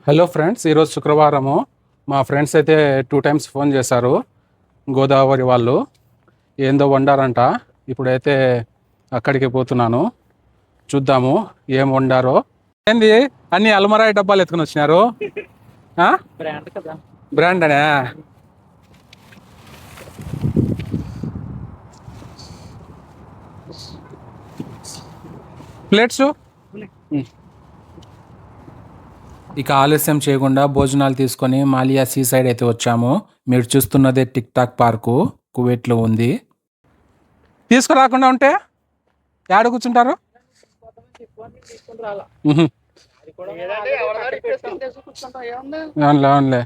Hello friends, ఈరోజు శుక్రవారము. మా ఫ్రెండ్స్ అయితే 2 times ఫోన్ చేశారు. గోదావరి వాళ్ళు ఏందో వండారంట. ఇప్పుడైతే అక్కడికి పోతున్నాను, చూద్దాము ఏం వండారో. ఏంది అన్ని అల్మరాయి డబ్బాలు ఎత్తుకుని వచ్చినారు? బ్రాండ్ అనే ప్లేట్స్. ఇక ఆలస్యం చేయకుండా భోజనాలు తీసుకొని మాలియా సీ సైడ్ అయితే వచ్చాము. మీరు చూస్తున్నదే టిక్ టాక్ పార్కు, కువైట్లో ఉంది. తీసుకురాకుండా ఉంటే ఏడ కూర్చుంటారు? అవునులే అవునులే.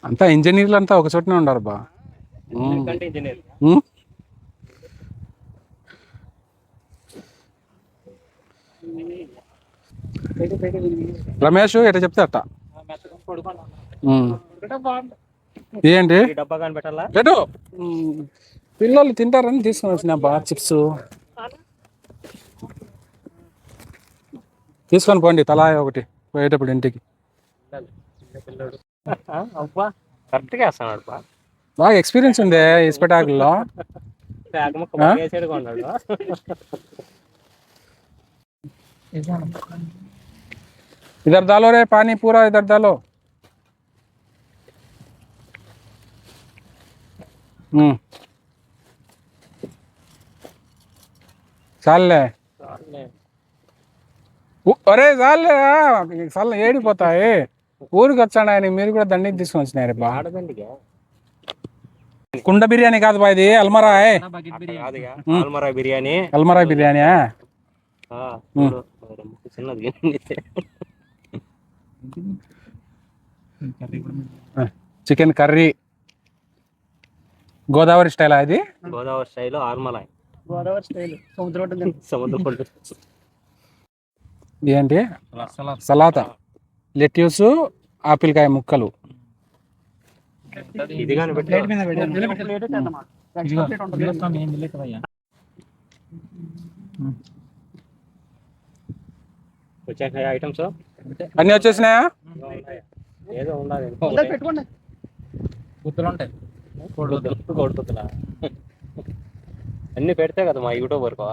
అంతా ఇంజనీర్లు అంతా ఒక చోటనే ఉండారు బా. రమేష్ ఎట చెప్తే అట్ట. ఏంటి ఎటు పిల్లలు తింటారని తీసుకొని వచ్చిన బా చిప్స్. తీసుకొని పోండి తలా ఒకటి పోయేటప్పుడు ఇంటికి. బాగా ఎక్స్పీరియన్స్ ఉంది ఇస్పెటాకుల్లో. इधर डालो रे पानी पूरा, इधर डालो. చాలే అరే చాలే చాలే ఏడిపోతాయి. ఊరికి వచ్చాడు ఆయన, మీరు కూడా దండికి తీసుకొని వచ్చినారు బా. కుండ బిర్యానీ కాదు బా, ఇది అల్మరాయ్ బిర్యానీ. అల్మరాయ్ biryani chicken curry Godavari style. అది గోదావరి స్టైల్ ఆల్మరాయ్. గోదావరి స్టైల్ సముద్రం. ఏంటి సలాత, లెట్యూస్, ఆపిల్ కాయ ముక్కలు. ఇది కానీ వచ్చాక ఐటమ్స్ అన్ని వచ్చేసినాయా? ఏదో ఉండాలి పెట్టుకోండి. గుర్తులుంటాయి కొడుతులా అన్ని పెడితే కదా మా యూట్యూబ్ వరకు.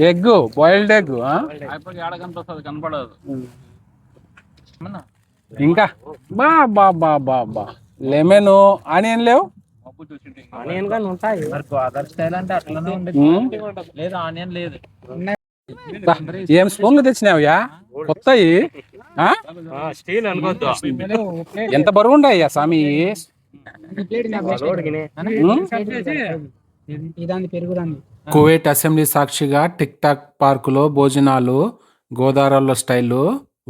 ఎగ్, బాయిల్డ్ ఎగ్ కనపడదు. ఇంకా బా బా బా బా బా. లెమన్, ఆనియన్ లేవు? ఆనియన్ కానీ ఉంటాయి. గోదావరి స్టైల్ అంటే అట్లనే ఉండదు. లేదు ఆనియన్ లేదు. ఏం స్పూన్లు తెచ్చినావయ్యా కొత్తయి? స్టీల్ అనుకోద్దు. ఎంత బరువు ఉండయ్యా స్వామి? కువైట్ అసెంబ్లీ సాక్షిగా టిక్ టాక్ పార్కులో భోజనాలు గోదావరిలో స్టైలు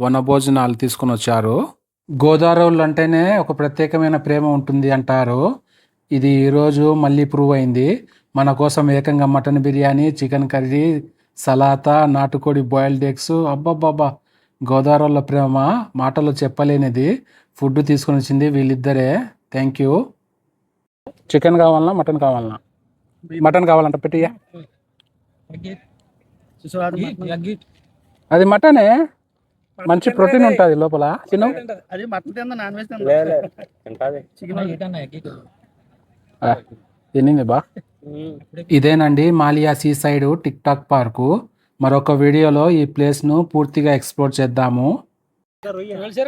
వన భోజనాలు తీసుకుని వచ్చారు. గోదావరి అంటేనే ఒక ప్రత్యేకమైన ప్రేమ ఉంటుంది అంటారు. ఇది ఈరోజు మళ్ళీ ప్రూవ్ అయింది. మన కోసం ఏకంగా మటన్ బిర్యానీ, చికెన్ కర్రీ, సలాతా, నాటుకోడి బాయిల్డ్ ఎగ్స్. అబ్బబ్బబ్బా, గోదావరిలో ప్రేమ మాటలో చెప్పలేనిది. ఫుడ్ తీసుకొని వచ్చింది వీళ్ళిద్దరే. Thank you. చికెన్ కావాలన్నా మటన్ కావాలన్నా? మటన్ కావాలంట పెట్టియా. అది మటనే, మంచి ప్రోటీన్ ఉంటుంది లోపల. తిను. తినింది బా. ఇదేనండి మాలియా sea side TikTok park. మరొక వీడియోలో ఈ ప్లేస్ ను పూర్తిగా ఎక్స్ప్లోర్ చేద్దాము.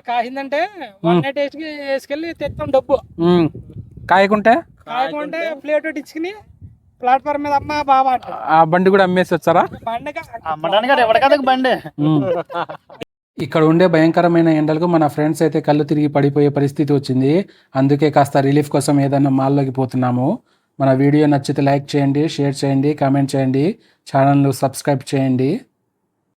కాసిందంటే వేసుకెళ్ళి తెస్తాం డబ్బు. కాయకుంటే ప్లేట్ ఇచ్చుకుని ప్లాట్ఫామ్ మీద అమ్మా బాబా ఆ బండి కూడా అమ్మేసి వచ్చారా? బండి ఇక్కడ ఉండే భయంకరమైన ఎండలకు మన ఫ్రెండ్స్ అయితే కళ్ళు తిరిగి పడిపోయే పరిస్థితి వచ్చింది. అందుకే కాస్త రిలీఫ్ కోసం ఏదైనా మాల్లోకి పోతున్నాము. మన వీడియో నచ్చితే లైక్ చేయండి, షేర్ చేయండి, కామెంట్ చేయండి, ఛానల్ను సబ్స్క్రైబ్ చేయండి.